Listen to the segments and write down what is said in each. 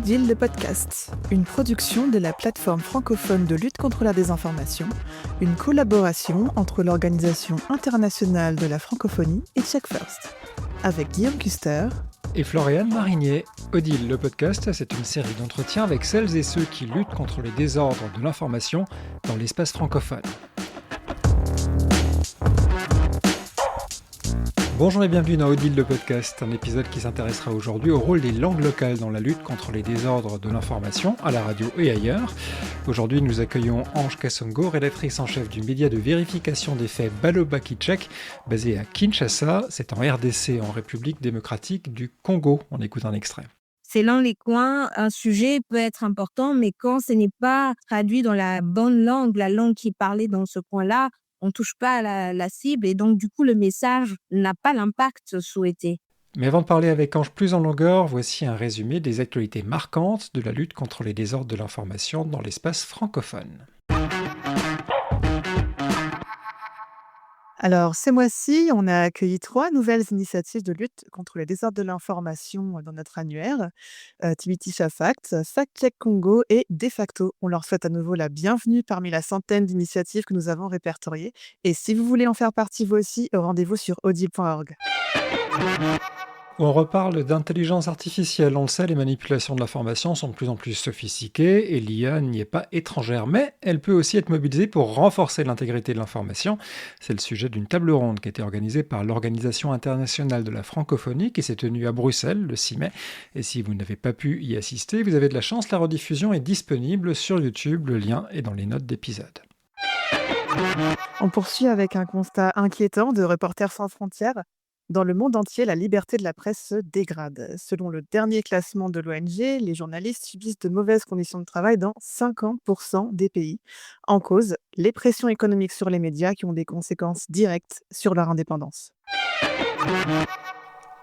Odile le podcast, une production de la plateforme francophone de lutte contre la désinformation, une collaboration entre l'Organisation internationale de la francophonie et Check First, avec Guillaume Custer et Floriane Marinier. Odile le podcast, c'est une série d'entretiens avec celles et ceux qui luttent contre les désordres de l'information dans l'espace francophone. Bonjour et bienvenue dans Odile le podcast, un épisode qui s'intéressera aujourd'hui au rôle des langues locales dans la lutte contre les désordres de l'information à la radio et ailleurs. Aujourd'hui, nous accueillons Ange Kasongo, rédactrice en chef du média de vérification des faits Baloba Check, basé à Kinshasa, c'est en RDC, en République démocratique du Congo. On écoute un extrait. Selon les coins, un sujet peut être important, mais quand ce n'est pas traduit dans la bonne langue, la langue qui est parlée dans ce coin-là, on ne touche pas à la cible et donc du coup le message n'a pas l'impact souhaité. Mais avant de parler avec Ange plus en longueur, voici un résumé des actualités marquantes de la lutte contre les désordres de l'information dans l'espace francophone. Alors, ces mois-ci, on a accueilli 3 nouvelles initiatives de lutte contre les désordres de l'information dans notre annuaire. Tibitisha Fact, Fact Check Congo et De facto. On leur souhaite à nouveau la bienvenue parmi la centaine d'initiatives que nous avons répertoriées. Et si vous voulez en faire partie vous aussi, rendez-vous sur odile.org. On reparle d'intelligence artificielle. On le sait, les manipulations de l'information sont de plus en plus sophistiquées et l'IA n'y est pas étrangère, mais elle peut aussi être mobilisée pour renforcer l'intégrité de l'information. C'est le sujet d'une table ronde qui a été organisée par l'Organisation internationale de la francophonie qui s'est tenue à Bruxelles le 6 mai. Et si vous n'avez pas pu y assister, vous avez de la chance, la rediffusion est disponible sur YouTube, le lien est dans les notes d'épisode. On poursuit avec un constat inquiétant de Reporters sans frontières. Dans le monde entier, la liberté de la presse se dégrade. Selon le dernier classement de l'ONG, les journalistes subissent de mauvaises conditions de travail dans 50% des pays. En cause, les pressions économiques sur les médias qui ont des conséquences directes sur leur indépendance.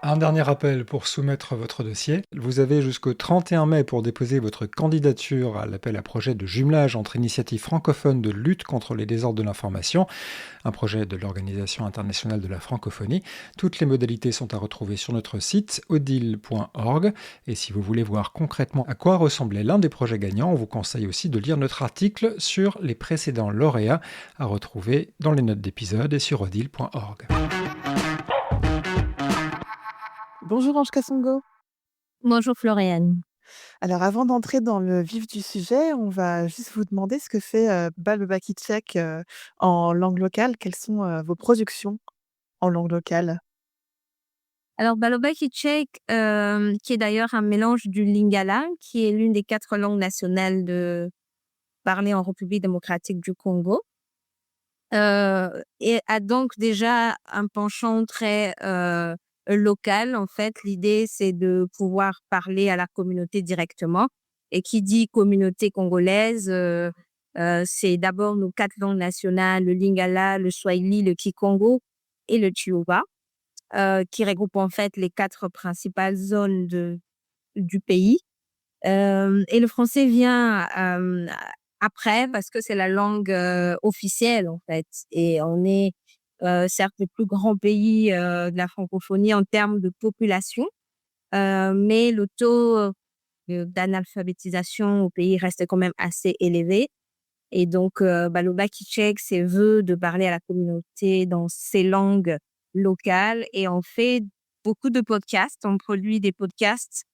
Un dernier rappel pour soumettre votre dossier. Vous avez jusqu'au 31 mai pour déposer votre candidature à l'appel à projet de jumelage entre initiatives francophones de lutte contre les désordres de l'information, un projet de l'Organisation internationale de la francophonie. Toutes les modalités sont à retrouver sur notre site odile.org. Et si vous voulez voir concrètement à quoi ressemblait l'un des projets gagnants, on vous conseille aussi de lire notre article sur les précédents lauréats à retrouver dans les notes d'épisode et sur odile.org. Bonjour Ange Kasongo. Bonjour Floriane. Alors avant d'entrer dans le vif du sujet, on va juste vous demander ce que fait Baloba Check en langue locale. Quelles sont vos productions en langue locale? Alors Baloba Check, qui est d'ailleurs un mélange du lingala, qui est l'une des 4 langues nationales parlées en République démocratique du Congo, et a donc déjà un penchant très local. En fait, l'idée, c'est de pouvoir parler à la communauté directement. Et qui dit communauté congolaise, c'est d'abord nos 4 langues nationales, le lingala, le swahili, le kikongo et le tshioba, qui regroupent en fait les 4 principales zones du pays. Et le français vient après parce que c'est la langue officielle en fait. Et on est certes le plus grand pays de la francophonie en termes de population, mais le taux d'analphabétisation au pays reste quand même assez élevé. Et donc, Baloba Check veut de parler à la communauté dans ces langues locales et on fait beaucoup de podcasts. On produit des podcasts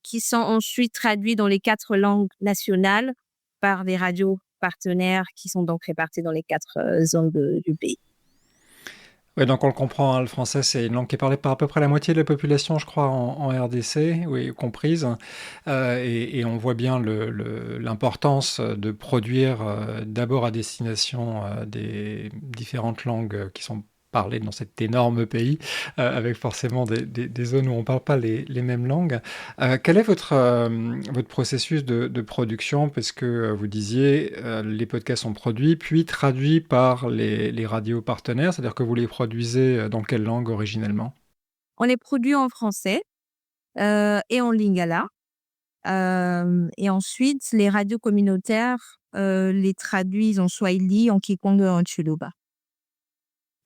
qui sont ensuite traduits dans les 4 langues nationales par des radios partenaires qui sont donc répartis dans les 4 zones du pays. Oui, donc on le comprend, hein, le français, c'est une langue qui est parlée par à peu près la moitié de la population, je crois, en RDC, oui, comprise. Et on voit bien l'importance de produire d'abord à destination des différentes langues qui sont parlées dans cet énorme pays, avec forcément des zones où on ne parle pas les mêmes langues. Quel est votre processus de production? Parce que vous disiez, les podcasts sont produits, puis traduits par les radios partenaires, c'est-à-dire que vous les produisez dans quelle langue originellement? On les produit en français et en lingala. Et ensuite, les radios communautaires les traduisent en swahili, en kikongo et en tsholoba.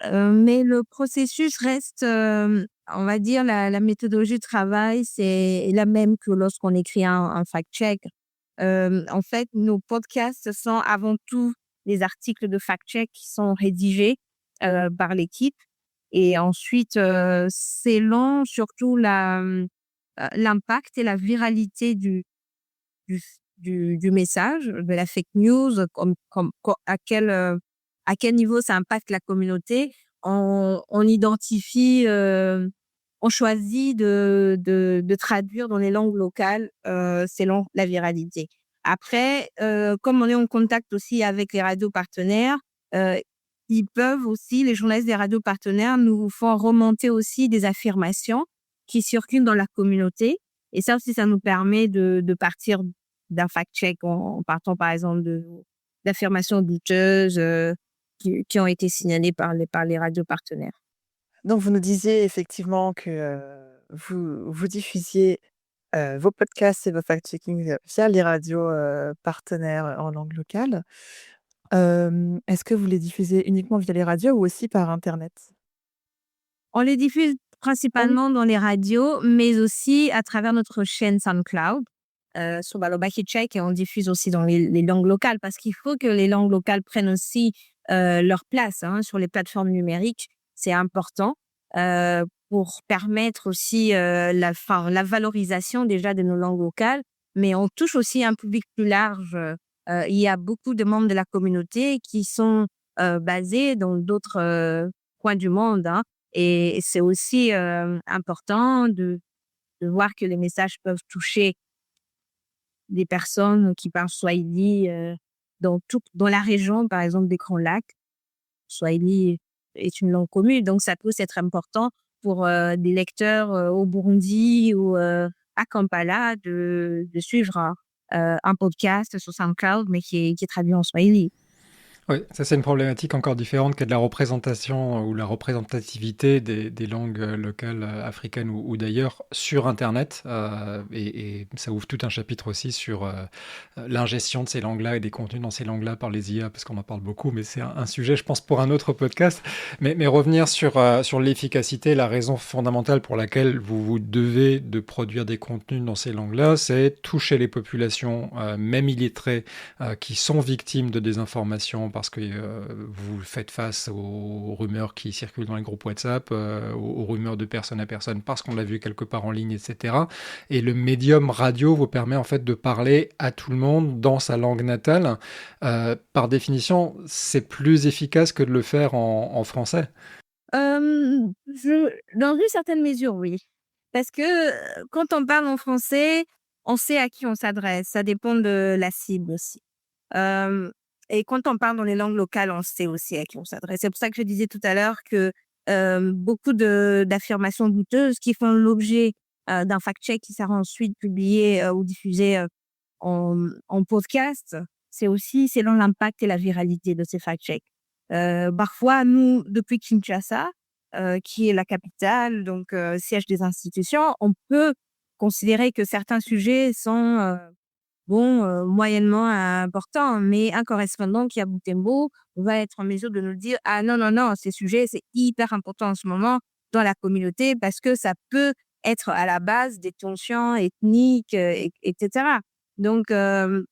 Mais le processus reste, on va dire la méthodologie de travail, c'est la même que lorsqu'on écrit un fact-check. En fait, nos podcasts sont avant tout des articles de fact-check qui sont rédigés, par l'équipe et ensuite, selon surtout l'impact et la viralité du du message, de la fake news, à quel niveau ça impacte la communauté. On identifie, on choisit de traduire dans les langues locales, selon la viralité. Après, comme on est en contact aussi avec les radios partenaires, heu, ils peuvent aussi les journalistes des radios partenaires nous font remonter aussi des affirmations qui circulent dans la communauté et ça aussi, ça nous permet de partir d'un fact-check en partant par exemple d'affirmations douteuses, qui ont été signalées par les radios partenaires. Donc vous nous disiez effectivement que, vous diffusiez, vos podcasts et vos fact-checking, via les radios, partenaires en langue locale. Est-ce que vous les diffusez uniquement via les radios ou aussi par internet? On les diffuse Ah oui. principalement dans les radios, mais aussi à travers notre chaîne SoundCloud, sur Baloba Check et on diffuse aussi dans les langues locales parce qu'il faut que les langues locales prennent aussi, leur place, hein, sur les plateformes numériques. C'est important, pour permettre aussi, la valorisation déjà de nos langues locales, mais on touche aussi un public plus large. Il y a beaucoup de membres de la communauté qui sont, basés dans d'autres, coins du monde, hein. Et c'est aussi, important de voir que les messages peuvent toucher des personnes qui parlent swahili, dans la région, par exemple, des Grands Lacs. Swahili est une langue commune, donc ça peut aussi être important pour, des lecteurs, au Burundi ou, à Kampala de suivre un podcast sur SoundCloud, mais qui est traduit en swahili. Oui, ça c'est une problématique encore différente que de la représentation ou la représentativité des langues locales africaines ou d'ailleurs sur Internet. Et ça ouvre tout un chapitre aussi sur l'ingestion de ces langues-là et des contenus dans ces langues-là par les IA, parce qu'on en parle beaucoup, mais c'est un sujet, je pense, pour un autre podcast. Mais revenir sur l'efficacité, la raison fondamentale pour laquelle vous vous devez de produire des contenus dans ces langues-là, c'est toucher les populations, même illettrées, qui sont victimes de désinformation parce que vous faites face aux rumeurs qui circulent dans les groupes WhatsApp, aux rumeurs de personne à personne parce qu'on l'a vu quelque part en ligne, etc. Et le médium radio vous permet en fait de parler à tout le monde dans sa langue natale. Par définition, c'est plus efficace que de le faire en français. Dans une certaine mesure, oui. Parce que, quand on parle en français, on sait à qui on s'adresse. Ça dépend de la cible aussi. Hem et quand on parle dans les langues locales, on sait aussi à qui on s'adresse. C'est pour ça que je disais tout à l'heure que, beaucoup d'affirmations douteuses qui font l'objet, d'un fact-check qui sera ensuite publié, ou diffusé, en podcast, c'est aussi selon l'impact et la viralité de ces fact-checks. Parfois, nous, depuis Kinshasa, qui est la capitale, donc siège des institutions, on peut considérer que certains sujets sont, moyennement importants, mais un correspondant qui est à Butembo va être en mesure de nous dire: «Ah non, non, non, ces sujets, c'est hyper important en ce moment dans la communauté parce que ça peut être à la base des tensions ethniques, et cetera». Donc il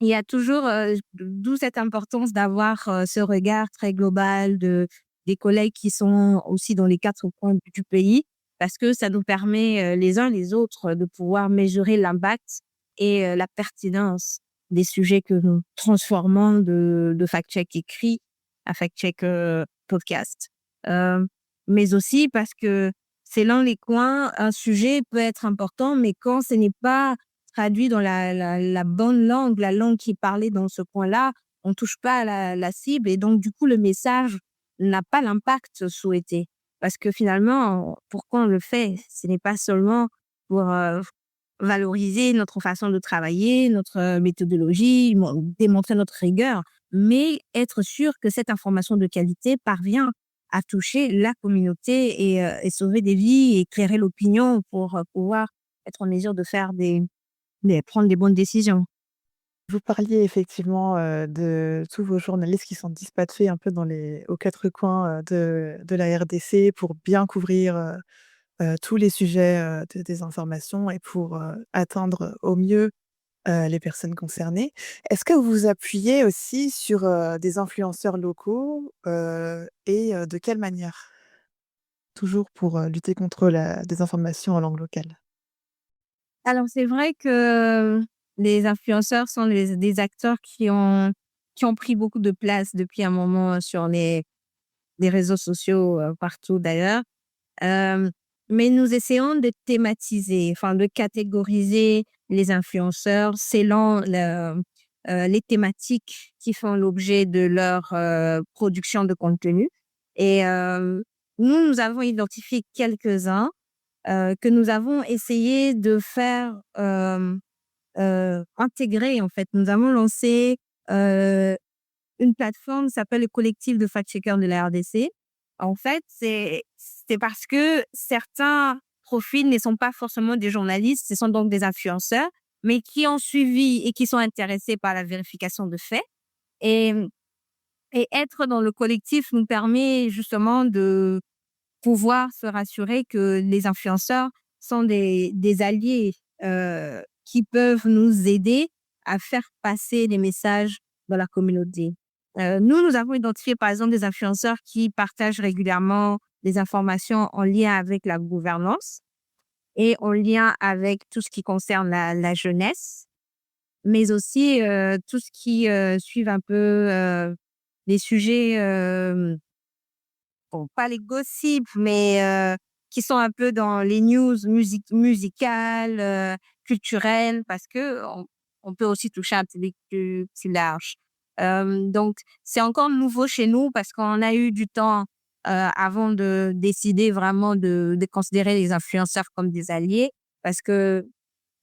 y a toujours, d'où cette importance d'avoir, ce regard très global des collègues qui sont aussi dans les 4 coins du pays, parce que ça nous permet, les uns les autres, de pouvoir mesurer l'impact et la pertinence des sujets que nous transformons de fact-check écrit à fact-check, podcast. Heu, mais aussi parce que selon les coins, un sujet peut être important, mais quand ce n'est pas traduit dans la bonne langue, la langue qui est parlée dans ce coin-là, on touche pas à la cible et donc du coup, le message n'a pas l'impact souhaité. Parce que finalement, pourquoi on le fait? Ce n'est pas seulement pour, valoriser notre façon de travailler, notre, méthodologie, démontrer notre rigueur, mais être sûr que cette information de qualité parvient à toucher la communauté et sauver des vies, et éclairer l'opinion pour, pouvoir être en mesure de faire prendre des bonnes décisions. Vous parliez effectivement, de tous vos journalistes qui sont dispatchés un peu aux 4 coins, de la RDC pour bien couvrir, tous les sujets, de désinformation et pour, atteindre au mieux, les personnes concernées. Est-ce que vous vous appuyez aussi sur, des influenceurs locaux, de quelle manière? Toujours pour, lutter contre la désinformation en langue locale. Alors c'est vrai que les influenceurs sont des acteurs qui ont pris beaucoup de place depuis un moment sur les réseaux sociaux, partout d'ailleurs. Hem, mais nous essayons de thématiser, enfin de catégoriser les influenceurs selon les thématiques qui font l'objet de leur, production de contenu et nous avons identifié quelques-uns, que nous avons essayé de faire, intégrer en fait. Nous avons lancé, heu, une plateforme qui s'appelle le collectif de fact-checkers de la RDC. En fait, c'est parce que certains profils ne sont pas forcément des journalistes, ce sont donc des influenceurs, mais qui ont suivi et qui sont intéressés par la vérification de faits et et être dans le collectif nous permet justement de pouvoir se rassurer que les influenceurs sont des alliés, qui peuvent nous aider à faire passer les messages dans la communauté. Nous avons identifié, par exemple, des influenceurs qui partagent régulièrement des informations en lien avec la gouvernance et en lien avec tout ce qui concerne la jeunesse, mais aussi, tout ce qui, suivent un peu, les sujets, bon, pas les gossips, mais qui sont un peu dans les news musicales, culturelles, parce qu'on peut aussi toucher un public plus large. Donc c'est encore nouveau chez nous parce qu'on a eu du temps, avant de décider vraiment de considérer les influenceurs comme des alliés. Parce que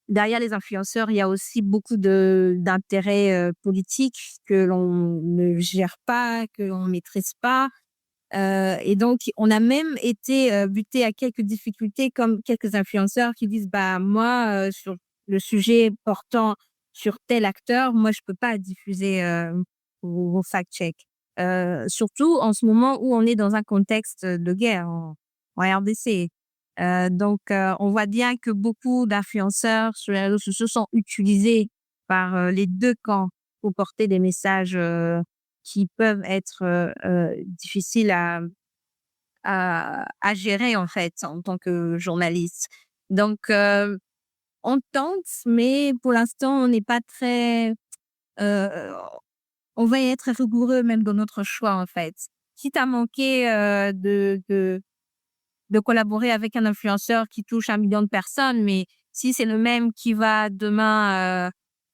derrière les influenceurs, il y a aussi beaucoup d'intérêts, politiques que l'on ne gère pas, que l'on ne maîtrise pas. Et donc on a même été, butés à quelques difficultés comme quelques influenceurs qui disent: «Bah, moi, sur le sujet portant sur tel acteur, moi je peux pas diffuser, vos fact-checks». Surtout en ce moment où on est dans un contexte de guerre en RDC. Donc on voit bien que beaucoup d'influenceurs sur les réseaux sociaux sont utilisés par, les 2 camps pour porter des messages, qui peuvent être, difficiles à gérer, en fait, en tant que journaliste. Donc on tente, mais pour l'instant, on n'est pas très, heu, on va être rigoureux même dans notre choix, en fait. Quitte à manquer, de collaborer avec un influenceur qui touche 1 million de personnes, mais si c'est le même qui va demain,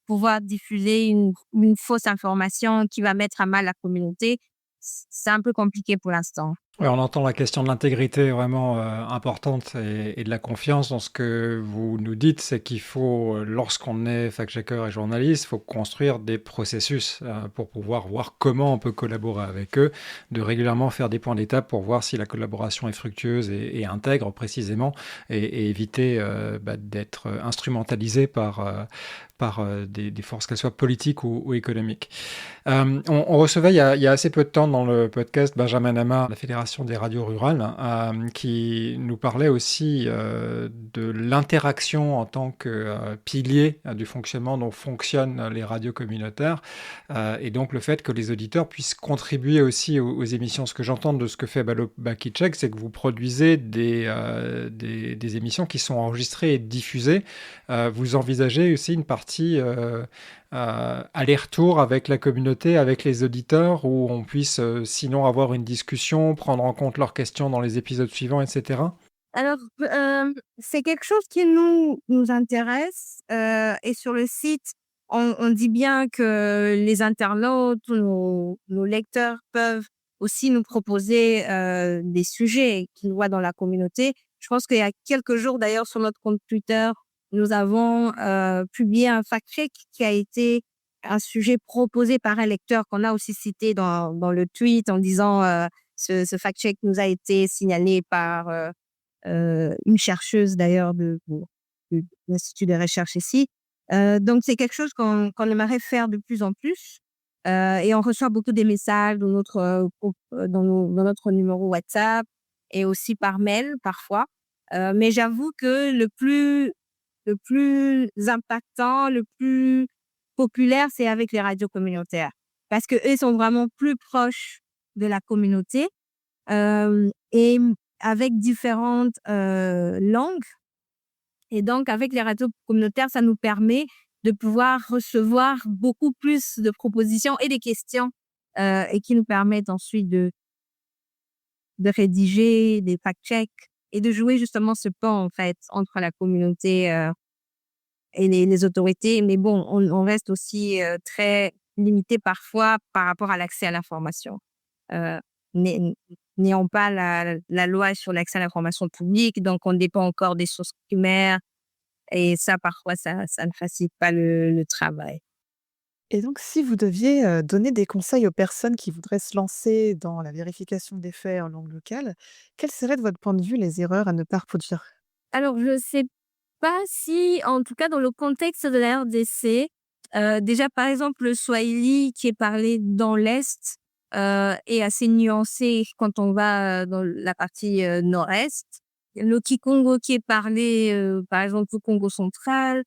pouvoir diffuser une fausse information qui va mettre à mal la communauté, c'est un peu compliqué pour l'instant. Ouais, on entend la question de l'intégrité vraiment, importante et de la confiance dans ce que vous nous dites. C'est qu'il faut, lorsqu'on est fact-checker et journaliste, il faut construire des processus, pour pouvoir voir comment on peut collaborer avec eux, de régulièrement faire des points d'étape pour voir si la collaboration est fructueuse et intègre précisément et éviter, d'être, instrumentalisé par des forces, qu'elles soient politiques ou économiques. On recevait il y a assez peu de temps dans le podcast Benjamin Amar, la Fédération des radios rurales, qui nous parlait aussi de l'interaction en tant que pilier du fonctionnement dont fonctionnent les radios communautaires, et donc le fait que les auditeurs puissent contribuer aussi aux émissions. Ce que j'entends de ce que fait Balo Bakitchek, c'est que vous produisez des émissions qui sont enregistrées et diffusées. Vous envisagez aussi une partie aller-retour avec la communauté, avec les auditeurs, où on puisse sinon avoir une discussion, prendre en compte leurs questions dans les épisodes suivants, etc. Alors, c'est quelque chose qui nous intéresse, et sur le site, on dit bien que les internautes, nos lecteurs peuvent aussi nous proposer, des sujets qu'ils voient dans la communauté. Je pense qu'il y a quelques jours d'ailleurs sur notre compte Twitter, nous avons, publié un fact check qui a été un sujet proposé par un lecteur qu'on a aussi cité dans le tweet en disant, «Ce fact check nous a été signalé par, une chercheuse d'ailleurs de l'Institut de recherche ici. Donc c'est quelque chose qu'on aimerait faire de plus en plus. Et on reçoit beaucoup des messages dans notre, groupe, dans notre numéro WhatsApp et aussi par mail parfois. Mais j'avoue que le plus impactant, le plus populaire, c'est avec les radios communautaires. Parce qu'eux sont vraiment plus proches de la communauté, et avec différentes, langues. Et donc avec les radios communautaires, ça nous permet de pouvoir recevoir beaucoup plus de propositions et des questions, et qui nous permettent ensuite de rédiger des fact-checks et de jouer justement ce pont, en fait, entre la communauté, et les autorités. Mais bon, on reste aussi, très limité parfois par rapport à l'accès à l'information. Heu, n'ay n'ayant pas la loi sur l'accès à l'information publique, donc on dépend encore des sources primaires et ça, parfois, ça ne facilite pas le travail. Et donc si vous deviez, donner des conseils aux personnes qui voudraient se lancer dans la vérification des faits en langue locale, quelles seraient de votre point de vue les erreurs à ne pas reproduire? Alors, je sais pas si, en tout cas dans le contexte de la RDC, déjà, par exemple, le swahili qui est parlé dans l'est, est assez nuancé quand on va, dans la partie, nord-est. Le kikongo qui est parlé, par exemple, au Congo central,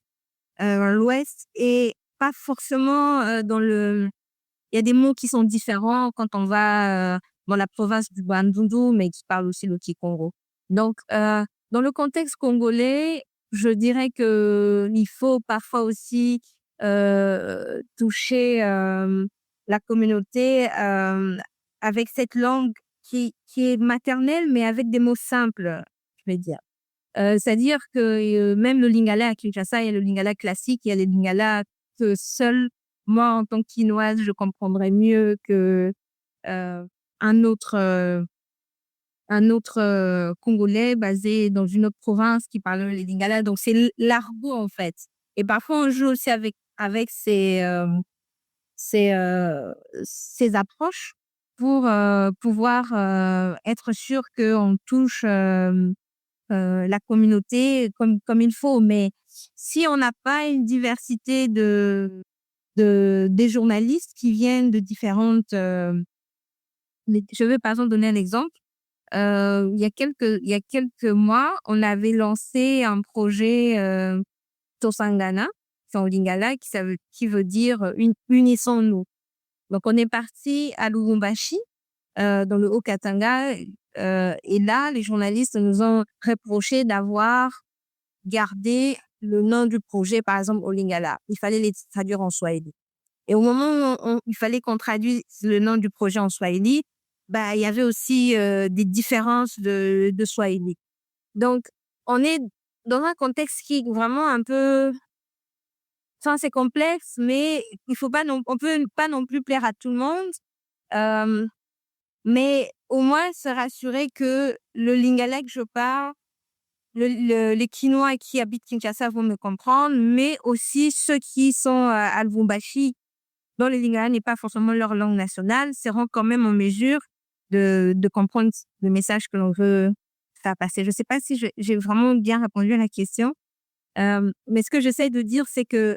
dans l'ouest et pas forcément, il y a des mots qui sont différents quand on va, dans la province du Bandundu, mais qui parlent aussi le kikongo. Donc, dans le contexte congolais, je dirais qu'il faut parfois aussi, toucher, la communauté, avec cette langue qui est maternelle, mais avec des mots simples, je vais dire. C'est-à-dire que, même le lingala à Kinshasa, il y a le lingala classique, il y a les lingala que seul moi, en tant que Quinoise, je comprendrais mieux que, heu, un autre, Congolais basé dans une autre province qui parle les lingala. Donc c'est l'argot, en fait. Et parfois, on joue aussi avec ces approches pour, pouvoir, être sûr qu'on touche, la communauté comme il faut. Mais si on n'a pas une diversité des journalistes qui viennent de différentes, mais je vais par exemple donner un exemple. Il y a quelques mois, on avait lancé un projet, Tosangana, c'est en lingala qui veut dire, unissons-nous. Donc on est parti à Lubumbashi, dans le Haut-Katanga, et là, les journalistes nous ont reproché d'avoir gardé le nom du projet, par exemple, au lingala. Il fallait les traduire en swahili. Et au moment où il fallait qu'on traduise le nom du projet en swahili, bah, il y avait aussi, des différences de swahili. Donc, on est dans un contexte qui est vraiment un peu, enfin, c'est complexe, mais il faut pas non on peut pas non plus plaire à tout le monde. Hem, mais au moins se rassurer que le lingala que je parle, les Quinois qui habitent Kinshasa vont me comprendre, mais aussi ceux qui sont, à Lubumbashi, dont le lingala n'est pas forcément leur langue nationale, seront quand même en mesure de comprendre le message que l'on veut faire passer. Je ne sais pas si j'ai vraiment bien répondu à la question, mais ce que j'essaie de dire, c'est qu'on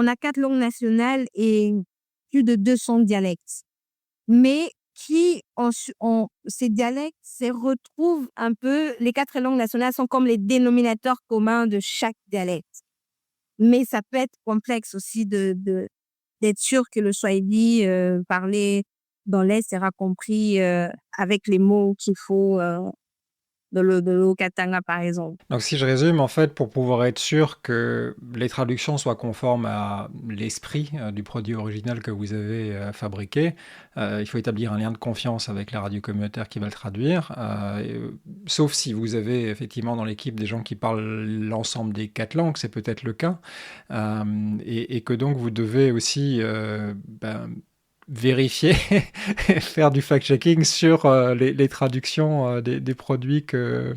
a 4 langues nationales et plus de 200 dialectes, mais qui ces dialectes se retrouvent un peu, les 4 langues nationales sont comme les dénominateurs communs de chaque dialecte. Mais ça peut être complexe aussi d'être sûr que le swahili, parlé dans l'Est sera compris, avec les mots qu'il faut, de le Haut-Katanga, par exemple. Donc si je résume, en fait, pour pouvoir être sûr que les traductions soient conformes à l'esprit du produit original que vous avez fabriqué, il faut établir un lien de confiance avec la radio communautaire qui va le traduire, sauf si vous avez effectivement dans l'équipe des gens qui parlent l'ensemble des 4 langues, c'est peut-être le cas, et que donc vous devez aussi vérifier, faire du fact-checking sur les traductions des produits que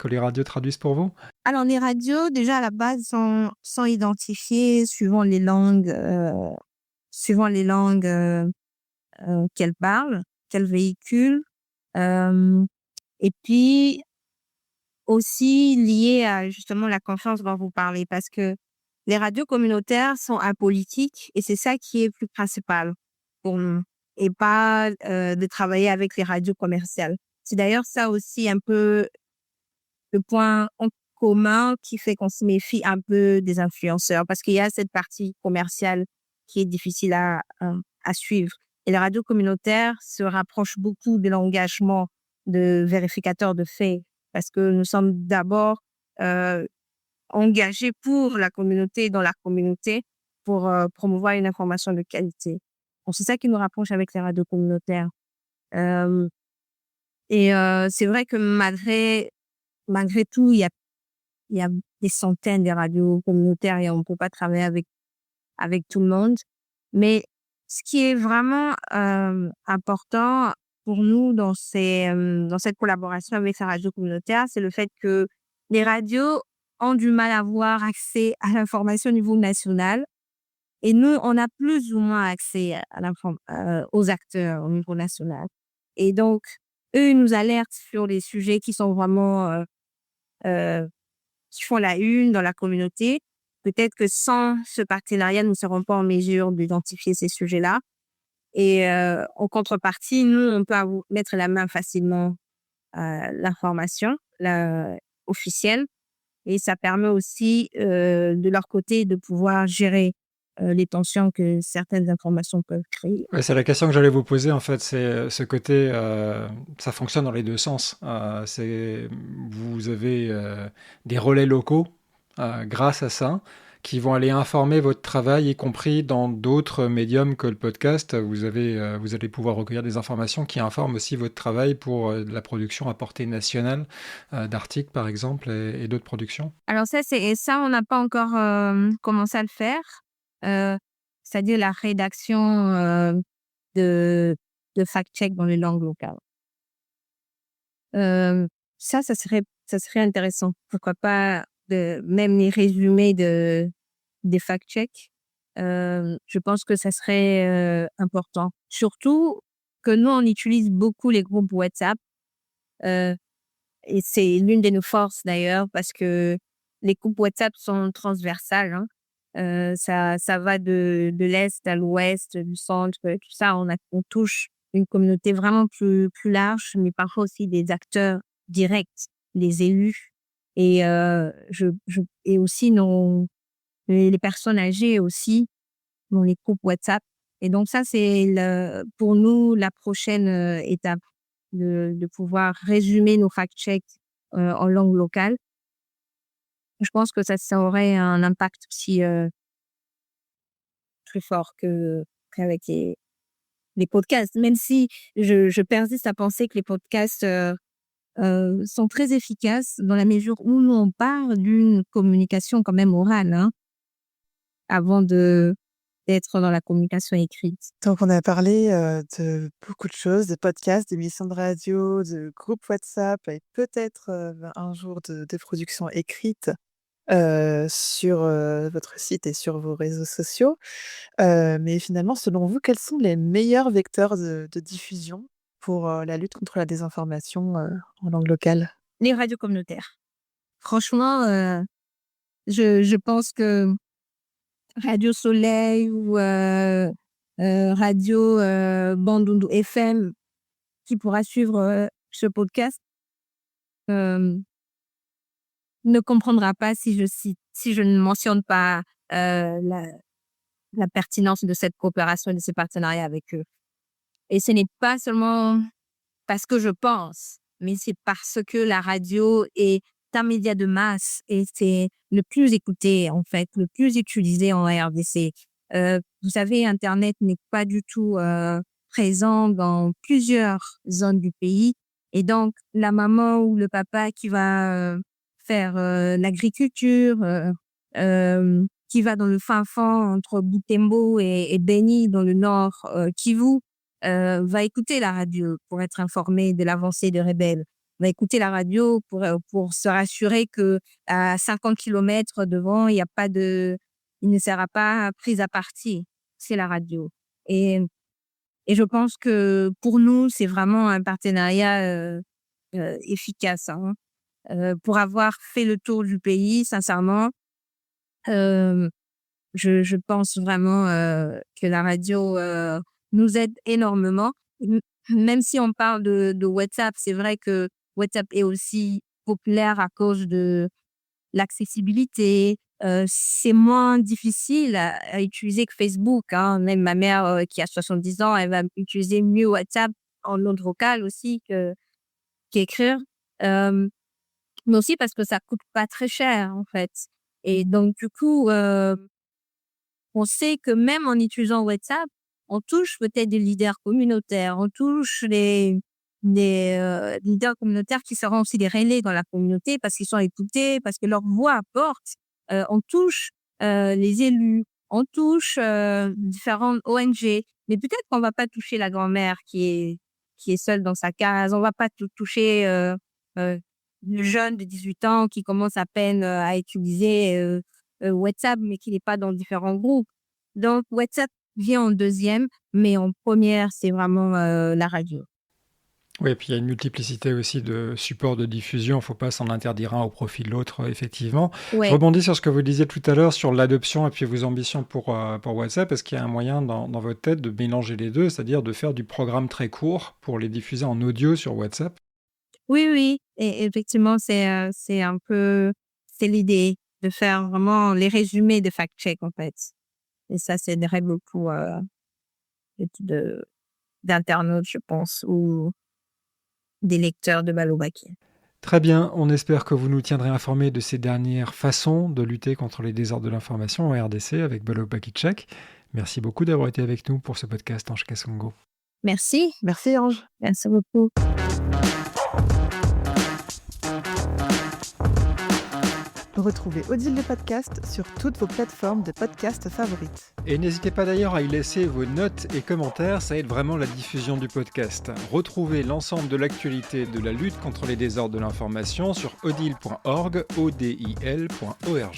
les radios traduisent pour vous? Alors les radios, déjà à la base sont identifiées suivant les langues, qu'elles parlent, qu'elles véhiculent, hem et puis aussi liées à justement la confiance dont vous parlez. Parce que Les radios communautaires sont apolitiques et c'est ça qui est plus principal pour nous et pas de travailler avec les radios commerciales. C'est d'ailleurs ça aussi un peu le point en commun qui fait qu'on se méfie un peu des influenceurs parce qu'il y a cette partie commerciale qui est difficile à suivre. Et les radios communautaires se rapprochent beaucoup de l'engagement de vérificateurs de faits parce que nous sommes d'abord engagés pour la communauté, dans la communauté, pour promouvoir une information de qualité. Donc, c'est ça qui nous rapproche avec les radios communautaires. Euh, c'est vrai que malgré tout, il y a des centaines de radios communautaires et on ne peut pas travailler avec tout le monde. Mais ce qui est vraiment important pour nous dans cette collaboration avec les radios communautaires, c'est le fait que les radios ont du mal à avoir accès à l'information au niveau national. Et nous, on a plus ou moins accès aux acteurs au niveau national. Et donc, eux, ils nous alertent sur les sujets qui sont vraiment qui font la une dans la communauté. Peut-être que sans ce partenariat, nous ne serons pas en mesure d'identifier ces sujets-là. Et en contrepartie, nous, on peut mettre la main facilement à l'information officielle. Et ça permet aussi, de leur côté, de pouvoir gérer les tensions que certaines informations peuvent créer. Ouais, c'est la question que j'allais vous poser, en fait. C'est ce côté, ça fonctionne dans les deux sens. Vous avez des relais locaux grâce à ça qui vont aller informer votre travail, y compris dans d'autres médiums que le podcast. Vous allez pouvoir recueillir des informations qui informent aussi votre travail pour la production à portée nationale d'articles, par exemple, et d'autres productions. Alors ça, on n'a pas encore commencé à le faire. C'est-à-dire la rédaction de fact-check dans les langues locales. Ça serait intéressant. Pourquoi pas même les résumés des fact-checks. Je pense que ça serait important. Surtout que nous, on utilise beaucoup les groupes WhatsApp. Et c'est l'une de nos forces d'ailleurs parce que les groupes WhatsApp sont transversales. Ça va de l'Est à l'Ouest, du centre, tout ça. On touche une communauté vraiment plus large, mais parfois aussi des acteurs directs, les élus et et aussi les personnes âgées aussi dans les groupes WhatsApp. Et donc ça, c'est pour nous la prochaine étape de pouvoir résumer nos fact-checks en langue locale. Je pense que ça aurait un impact aussi plus fort qu'avec les podcasts, même si je persiste à penser que les podcasts sont très efficaces dans la mesure où nous, on parle d'une communication quand même orale, hein, avant d'être dans la communication écrite. Donc on a parlé, de beaucoup de choses, de podcasts, d'émissions de radio, de groupes WhatsApp et peut-être, un jour de production écrite, sur, votre site et sur vos réseaux sociaux. Mais finalement, selon vous, quels sont les meilleurs vecteurs de diffusion pour, la lutte contre la désinformation, en langue locale? Les radios communautaires. Franchement, je pense que Radio Soleil ou Radio Bandundu FM qui pourra suivre ce podcast ne comprendra pas si je ne mentionne pas la pertinence de cette coopération et de ce partenariat avec eux. Et ce n'est pas seulement parce que je pense, mais c'est parce que la radio est un média de masse et c'est le plus écouté, en fait, le plus utilisé en RDC. Vous savez, Internet n'est pas du tout présent dans plusieurs zones du pays. Et donc, la maman ou le papa qui va faire l'agriculture, qui va dans le fin fond entre Butembo et Beni dans le nord Kivu, va écouter la radio pour être informé de l'avancée des rebelles, va écouter la radio pour se rassurer que à 50 kilomètres devant, il ne sera pas pris à partie. C'est la radio. Et je pense que pour nous, c'est vraiment un partenariat efficace, pour avoir fait le tour du pays, sincèrement. Je pense vraiment que la radio nous aide énormément. Même si on parle de WhatsApp, c'est vrai que WhatsApp est aussi populaire à cause de l'accessibilité. C'est moins difficile à utiliser que Facebook, hein. Même ma mère qui a 70 ans, elle va utiliser mieux WhatsApp en note vocale aussi qu'écrire. Euh, mais aussi parce que ça coûte pas très cher en fait. Et donc du coup, on sait que même en utilisant WhatsApp, on touche peut-être des leaders communautaires, on touche des leaders communautaires qui seront aussi des relais dans la communauté parce qu'ils sont écoutés, parce que leur voix porte. On touche les élus, on touche différentes ONG, mais peut-être qu'on va pas toucher la grand-mère qui est seule dans sa case, on va pas toucher euh, le jeune de 18 ans qui commence à peine à utiliser WhatsApp, mais qui n'est pas dans différents groupes. Donc, WhatsApp vient en deuxième, mais en première, c'est vraiment la radio. Oui, et puis il y a une multiplicité aussi de supports de diffusion, il ne faut pas s'en interdire un au profit de l'autre, effectivement. Je Ouais. rebondis sur ce que vous disiez tout à l'heure sur l'adoption et puis vos ambitions pour WhatsApp. Est-ce qu'il y a un moyen dans votre tête de mélanger les deux, c'est-à-dire de faire du programme très court pour les diffuser en audio sur WhatsApp? Oui, oui. Et effectivement, c'est un peu, c'est l'idée de faire vraiment les résumés de fact-check, en fait. Et ça aiderait beaucoup de- d'internautes, je pense, ou des lecteurs de Balobaki. Très bien, on espère que vous nous tiendrez informés de ces dernières façons de lutter contre les désordres de l'information en RDC avec Balo Bakitchek. Merci beaucoup d'avoir été avec nous pour ce podcast Ange Kasongo. Merci. Merci Ange. Merci beaucoup. Retrouvez Odile le podcast sur toutes vos plateformes de podcast favorites. Et n'hésitez pas d'ailleurs à y laisser vos notes et commentaires, ça aide vraiment la diffusion du podcast. Retrouvez l'ensemble de l'actualité de la lutte contre les désordres de l'information sur odile.org, odil.org.